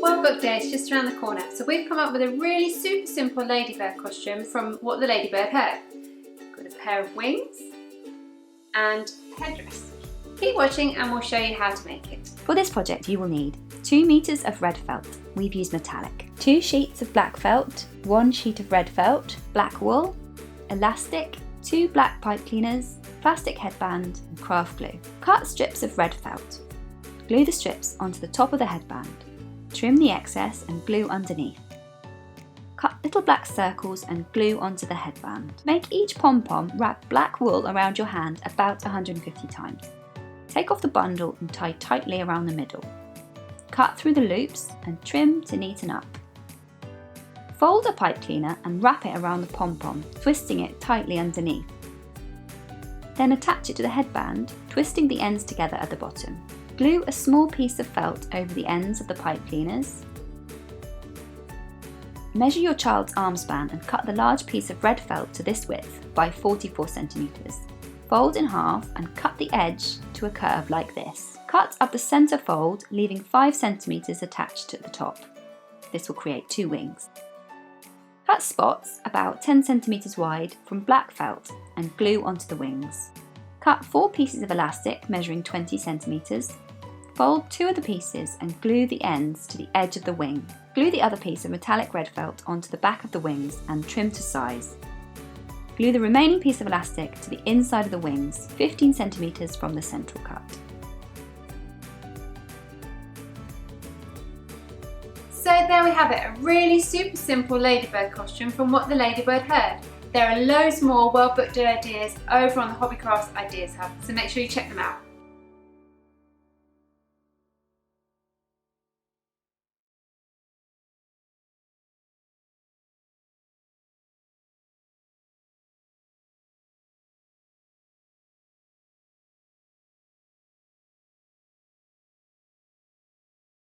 World Book Day is just around the corner, so we've come up with a really super simple ladybird costume from What the Ladybird Heard. Got a pair of wings and a headdress. Keep watching and we'll show you how to make it. For this project you will need 2 meters of red felt, we've used metallic, 2 sheets of black felt, 1 sheet of red felt, black wool, elastic, 2 black pipe cleaners, plastic headband and craft glue. Cut strips of red felt. Glue the strips onto the top of the headband. Trim the excess and glue underneath. Cut little black circles and glue onto the headband. Make each pom-pom wrap black wool around your hand about 150 times. Take off the bundle and tie tightly around the middle. Cut through the loops and trim to neaten up. Fold a pipe cleaner and wrap it around the pom-pom, twisting it tightly underneath. Then attach it to the headband, twisting the ends together at the bottom. Glue a small piece of felt over the ends of the pipe cleaners. Measure your child's arm span and cut the large piece of red felt to this width by 44 centimeters. Fold in half and cut the edge to a curve like this. Cut up the center fold, leaving 5 centimeters attached at the top. This will create 2 wings. Cut spots about 10 centimeters wide from black felt and glue onto the wings. Cut 4 pieces of elastic measuring 20 centimeters. Fold 2 of the pieces and glue the ends to the edge of the wing. Glue the other piece of metallic red felt onto the back of the wings and trim to size. Glue the remaining piece of elastic to the inside of the wings, 15 centimeters from the central cut. So there we have it, a really super simple ladybird costume from What the Ladybird Heard. There are loads more World Book Day ideas over on the Hobbycraft Ideas Hub, so make sure you check them out.